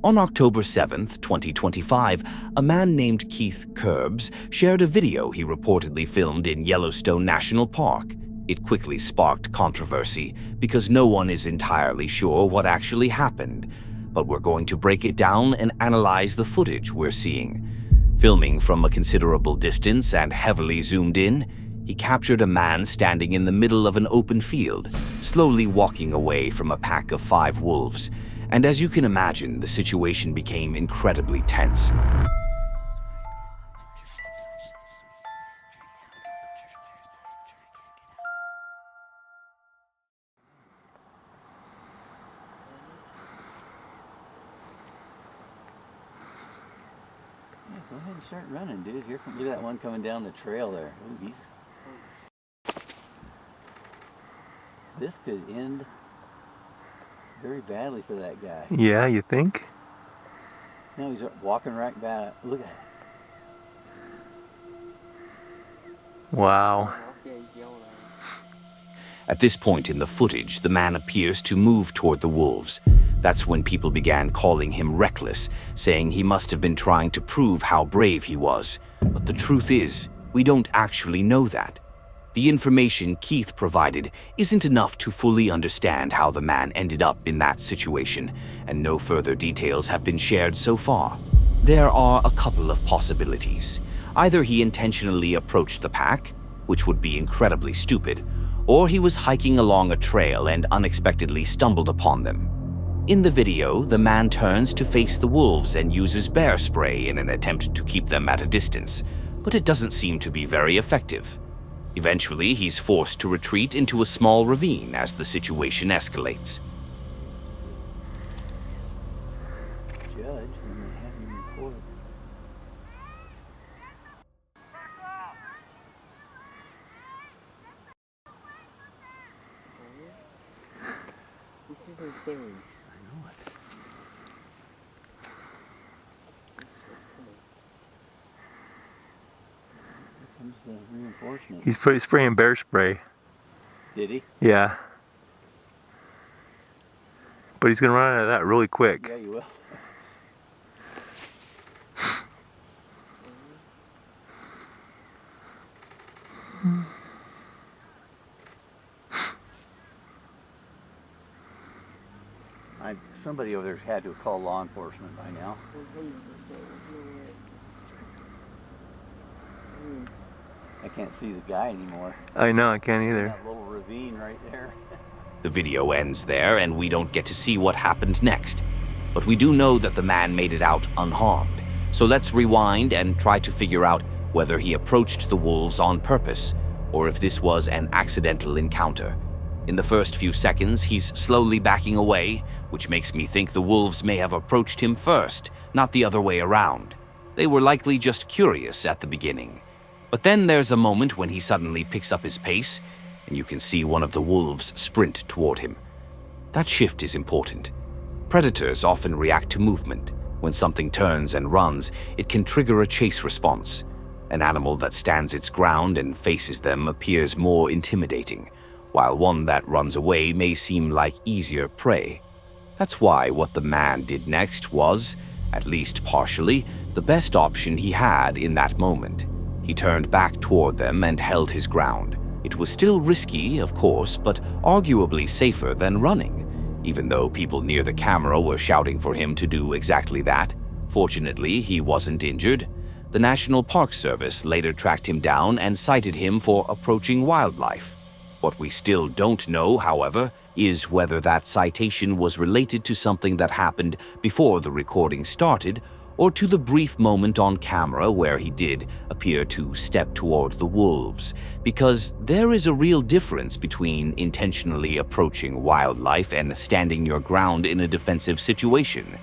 On October 7, 2025, a man named Keith Curbs shared a video he reportedly filmed in Yellowstone National Park. It quickly sparked controversy because no one is entirely sure what actually happened, but we're going to break it down and analyze the footage we're seeing. Filming from a considerable distance and heavily zoomed in, he captured a man standing in the middle of an open field, slowly walking away from a pack of 5 wolves. And as you can imagine, the situation became incredibly tense. Go ahead and start running, dude. Look at that one coming down the trail there. Ooh, this could end very badly for that guy. Yeah, you think? No, he's walking right back. Look at it. Wow. At this point in the footage, the man appears to move toward the wolves. That's when people began calling him reckless, saying he must have been trying to prove how brave he was. But the truth is, we don't actually know that. The information Keith provided isn't enough to fully understand how the man ended up in that situation, and no further details have been shared so far. There are a couple of possibilities. Either he intentionally approached the pack, which would be incredibly stupid, or he was hiking along a trail and unexpectedly stumbled upon them. In the video, the man turns to face the wolves and uses bear spray in an attempt to keep them at a distance, but it doesn't seem to be very effective. Eventually, he's forced to retreat into a small ravine as the situation escalates. Judge, when they have him in court. This is insane. I know it. Here comes the reinforcement. He's spraying bear spray. Did he? Yeah. But he's gonna run out of that really quick. Yeah, you will. Somebody over there had to have called law enforcement by now. I can't see the guy anymore. I know, I can't either. That little ravine right there. The video ends there, and we don't get to see what happened next. But we do know that the man made it out unharmed. So let's rewind and try to figure out whether he approached the wolves on purpose, or if this was an accidental encounter. In the first few seconds, he's slowly backing away, which makes me think the wolves may have approached him first, not the other way around. They were likely just curious at the beginning. But then there's a moment when he suddenly picks up his pace, and you can see one of the wolves sprint toward him. That shift is important. Predators often react to movement. When something turns and runs, it can trigger a chase response. An animal that stands its ground and faces them appears more intimidating, while one that runs away may seem like easier prey. That's why what the man did next was, at least partially, the best option he had in that moment. He turned back toward them and held his ground. It was still risky, of course, but arguably safer than running, even though people near the camera were shouting for him to do exactly that. Fortunately, he wasn't injured. The National Park Service later tracked him down and cited him for approaching wildlife. What we still don't know, however, is whether that citation was related to something that happened before the recording started, or to the brief moment on camera where he did appear to step toward the wolves, because there is a real difference between intentionally approaching wildlife and standing your ground in a defensive situation.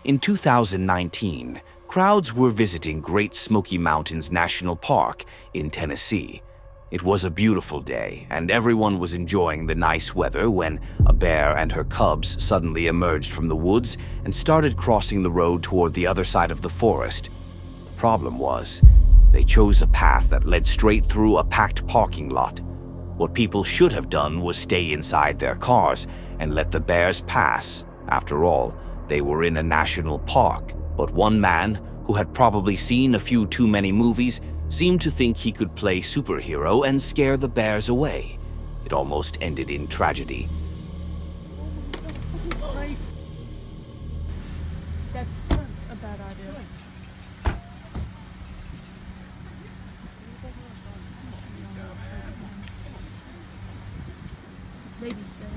In 2019, crowds were visiting Great Smoky Mountains National Park in Tennessee. It was a beautiful day, and everyone was enjoying the nice weather when a bear and her cubs suddenly emerged from the woods and started crossing the road toward the other side of the forest. The problem was, they chose a path that led straight through a packed parking lot. What people should have done was stay inside their cars and let the bears pass. After all, they were in a national park. But one man, who had probably seen a few too many movies, seemed to think he could play superhero and scare the bears away. It almost ended in tragedy. That's a bad idea. Baby step.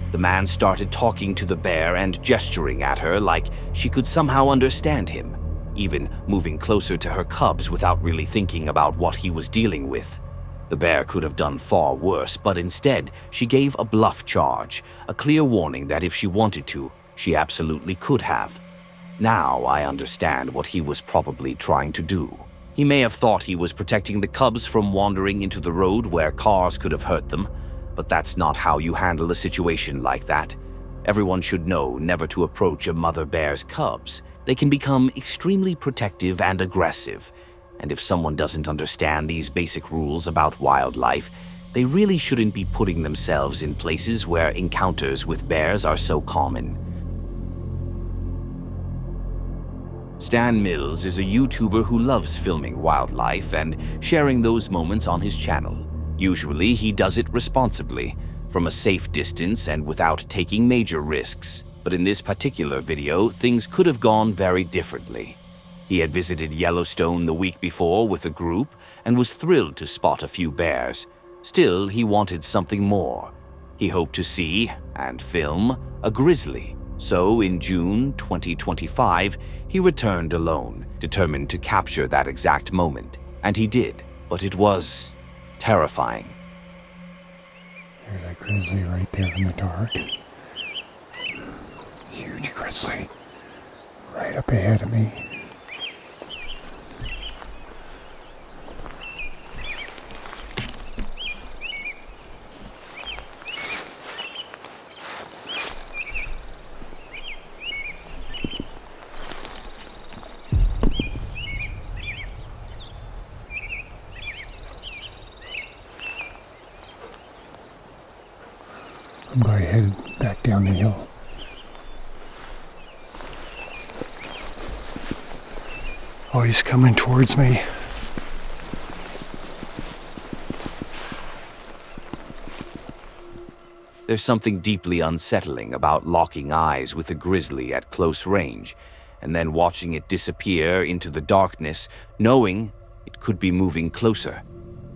The man started talking to the bear and gesturing at her like she could somehow understand him, even moving closer to her cubs without really thinking about what he was dealing with. The bear could have done far worse, but instead she gave a bluff charge, a clear warning that if she wanted to, she absolutely could have. Now I understand what he was probably trying to do. He may have thought he was protecting the cubs from wandering into the road where cars could have hurt them, but that's not how you handle a situation like that. Everyone should know never to approach a mother bear's cubs. They can become extremely protective and aggressive, and if someone doesn't understand these basic rules about wildlife, they really shouldn't be putting themselves in places where encounters with bears are so common. Stan Mills is a YouTuber who loves filming wildlife and sharing those moments on his channel. Usually, he does it responsibly, from a safe distance and without taking major risks. But in this particular video, things could have gone very differently. He had visited Yellowstone the week before with a group and was thrilled to spot a few bears. Still, he wanted something more. He hoped to see and film a grizzly. So, in June 2025, he returned alone, determined to capture that exact moment. And he did, but it was terrifying. There's a grizzly right there in the dark. Huge grizzly. Right up ahead of me. I'm going to head back down the hill. Oh, he's coming towards me. There's something deeply unsettling about locking eyes with a grizzly at close range, and then watching it disappear into the darkness, knowing it could be moving closer.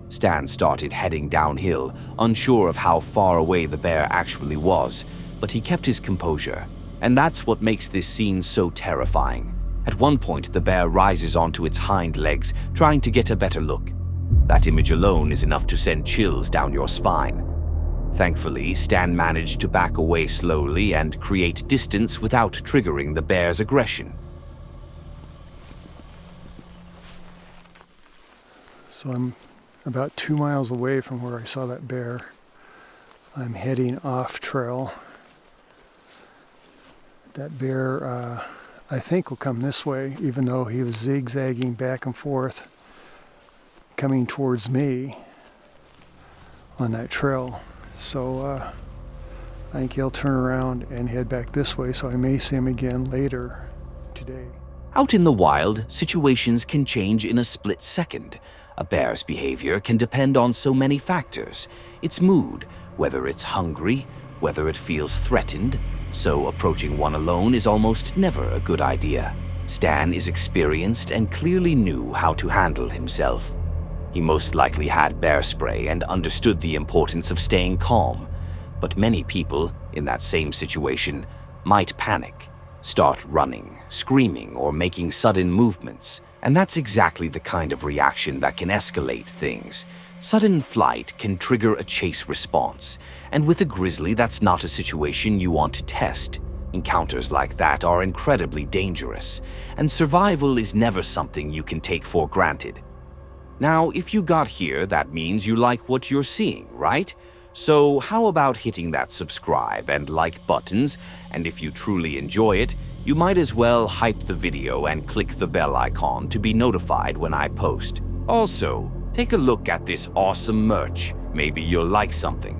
Stan started heading downhill, unsure of how far away the bear actually was, but he kept his composure. And that's what makes this scene so terrifying. At one point, the bear rises onto its hind legs, trying to get a better look. That image alone is enough to send chills down your spine. Thankfully, Stan managed to back away slowly and create distance without triggering the bear's aggression. So I'm about 2 miles away from where I saw that bear. I'm heading off trail. That bear, I think, will come this way, even though he was zigzagging back and forth, coming towards me on that trail. So I think he'll turn around and head back this way, so I may see him again later today. Out in the wild, situations can change in a split second. A bear's behavior can depend on so many factors. Its mood, whether it's hungry, whether it feels threatened, so approaching one alone is almost never a good idea. Stan is experienced and clearly knew how to handle himself. He most likely had bear spray and understood the importance of staying calm, but many people in that same situation might panic, start running, screaming, or making sudden movements. And that's exactly the kind of reaction that can escalate things. Sudden flight can trigger a chase response, and with a grizzly, that's not a situation you want to test. Encounters like that are incredibly dangerous, and survival is never something you can take for granted. Now, if you got here, that means you like what you're seeing, right? So how about hitting that subscribe and like buttons, and if you truly enjoy it, you might as well hype the video and click the bell icon to be notified when I post. Also, take a look at this awesome merch. Maybe you'll like something.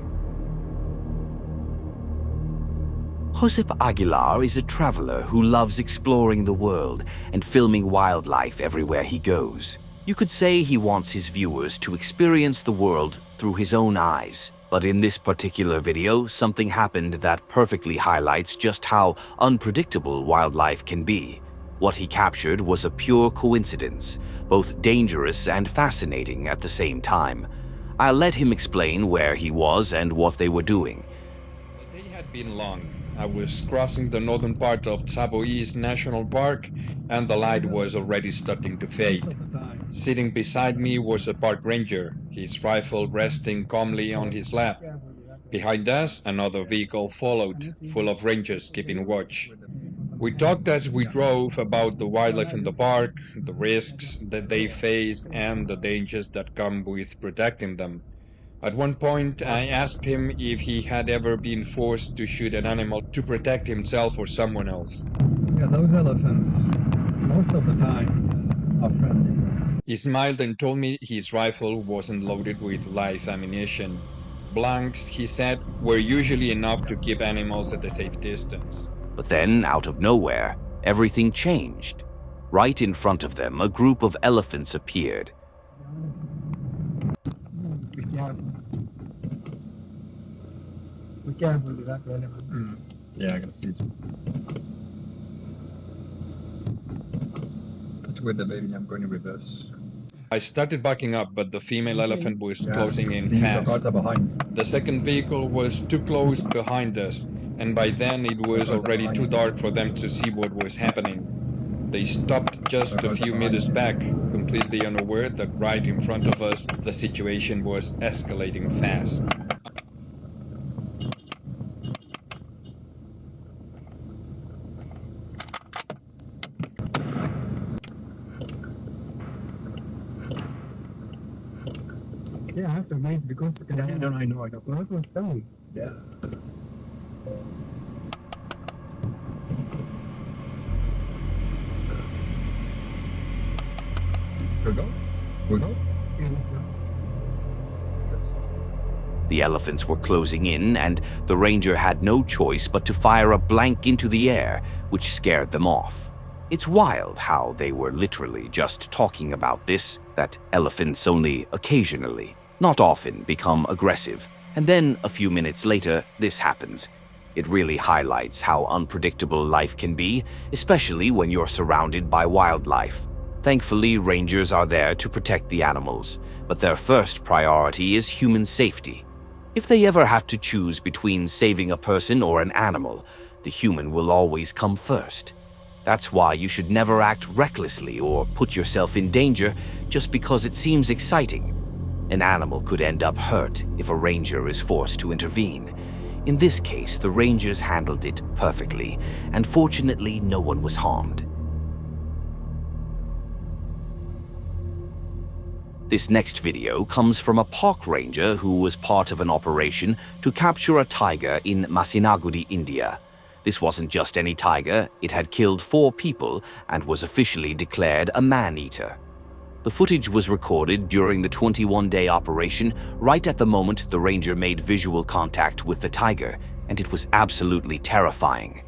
Josep Aguilar is a traveler who loves exploring the world and filming wildlife everywhere he goes. You could say he wants his viewers to experience the world through his own eyes. But in this particular video, something happened that perfectly highlights just how unpredictable wildlife can be. What he captured was a pure coincidence, both dangerous and fascinating at the same time. I'll let him explain where he was and what they were doing. The day had been long. I was crossing the northern part of Yellowstone National Park, and the light was already starting to fade. Sitting beside me was a park ranger, his rifle resting calmly on his lap. Behind us, another vehicle followed, full of rangers keeping watch. We talked as we drove about the wildlife in the park, the risks that they face, and the dangers that come with protecting them. At one point, I asked him if he had ever been forced to shoot an animal to protect himself or someone else. Yeah, those elephants, most of the time, are friendly. He smiled and told me his rifle wasn't loaded with live ammunition. Blanks, he said, were usually enough to keep animals at a safe distance. But then, out of nowhere, everything changed. Right in front of them, a group of elephants appeared. Be careful with that elephant. Yeah, I can see it. That's with the baby, I'm going to reverse. I started backing up, but the female elephant was closing in The fast. cars are behind. The second vehicle was too close behind us, and by then it was already too dark for them to see what was happening. They stopped just a few meters back, completely unaware that right in front of us the situation was escalating fast. Yeah, I have to make because I know. Well, it was done. Yeah. We go? We go? Yeah, let's go. The elephants were closing in, and the ranger had no choice but to fire a blank into the air, which scared them off. It's wild how they were literally just talking about this, that elephants only occasionally, not often, become aggressive. And then, a few minutes later, this happens. It really highlights how unpredictable life can be, especially when you're surrounded by wildlife. Thankfully, rangers are there to protect the animals, but their first priority is human safety. If they ever have to choose between saving a person or an animal, the human will always come first. That's why you should never act recklessly or put yourself in danger just because it seems exciting. An animal could end up hurt if a ranger is forced to intervene. In this case, the rangers handled it perfectly, and fortunately, no one was harmed. This next video comes from a park ranger who was part of an operation to capture a tiger in Masinagudi, India. This wasn't just any tiger, it had killed 4 people and was officially declared a man-eater. The footage was recorded during the 21-day operation, right at the moment the ranger made visual contact with the tiger, and it was absolutely terrifying.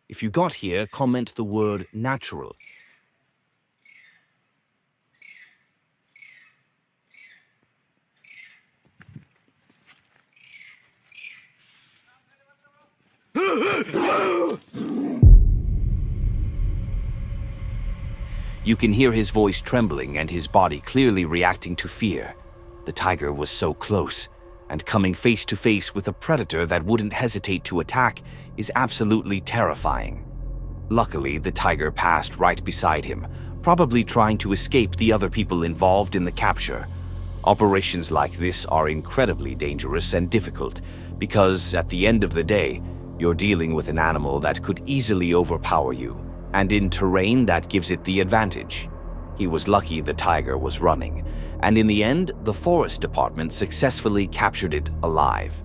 If you got here, comment the word natural. You can hear his voice trembling and his body clearly reacting to fear. The tiger was so close. and coming face to face with a predator that wouldn't hesitate to attack is absolutely terrifying. Luckily, the tiger passed right beside him, probably trying to escape the other people involved in the capture. Operations like this are incredibly dangerous and difficult because, at the end of the day, you're dealing with an animal that could easily overpower you, and in terrain that gives it the advantage. He was lucky the tiger was running, and in the end, the forest department successfully captured it alive.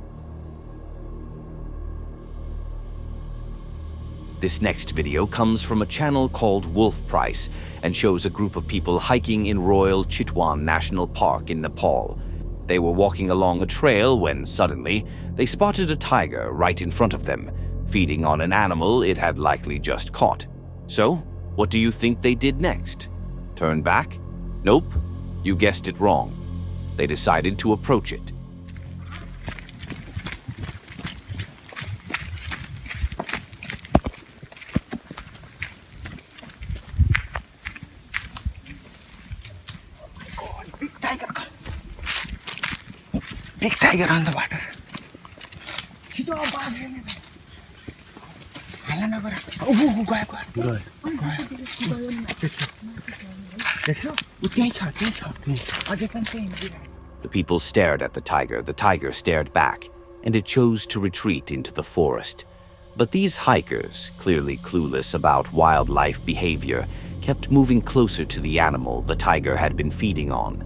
This next video comes from a channel called Wolf Price and shows a group of people hiking in Royal Chitwan National Park in Nepal. They were walking along a trail when suddenly they spotted a tiger right in front of them, feeding on an animal it had likely just caught. So, what do you think they did next? Turn back? Nope, you guessed it wrong. They decided to approach it. Big tiger on the water. The people stared at the tiger stared back, and it chose to retreat into the forest. But these hikers, clearly clueless about wildlife behavior, kept moving closer to the animal the tiger had been feeding on.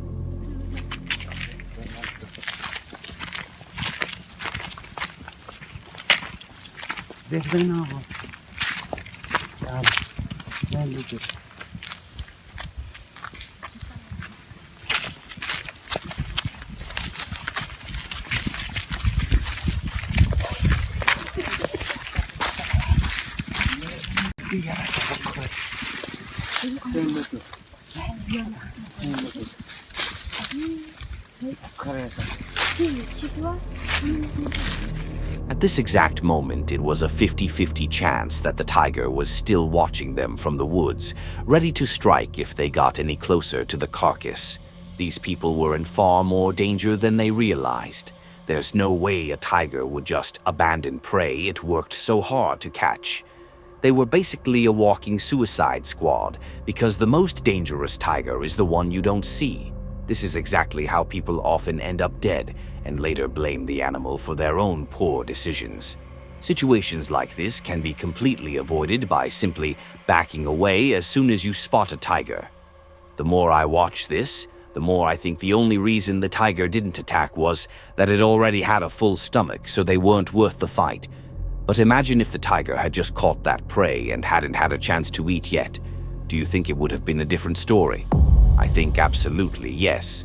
At this exact moment, it was a 50-50 chance that the tiger was still watching them from the woods, ready to strike if they got any closer to the carcass. These people were in far more danger than they realized. There's no way a tiger would just abandon prey it worked so hard to catch. They were basically a walking suicide squad, because the most dangerous tiger is the one you don't see. This is exactly how people often end up dead and later blame the animal for their own poor decisions. Situations like this can be completely avoided by simply backing away as soon as you spot a tiger. The more I watch this, the more I think the only reason the tiger didn't attack was that it already had a full stomach, so they weren't worth the fight. But imagine if the tiger had just caught that prey and hadn't had a chance to eat yet. Do you think it would have been a different story? I think absolutely yes.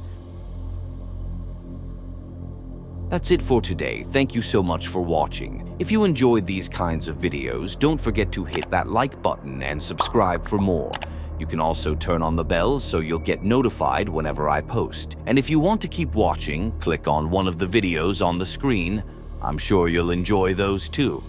That's it for today. Thank you so much for watching. If you enjoyed these kinds of videos, don't forget to hit that like button and subscribe for more. You can also turn on the bell so you'll get notified whenever I post. And if you want to keep watching, click on one of the videos on the screen. I'm sure you'll enjoy those too.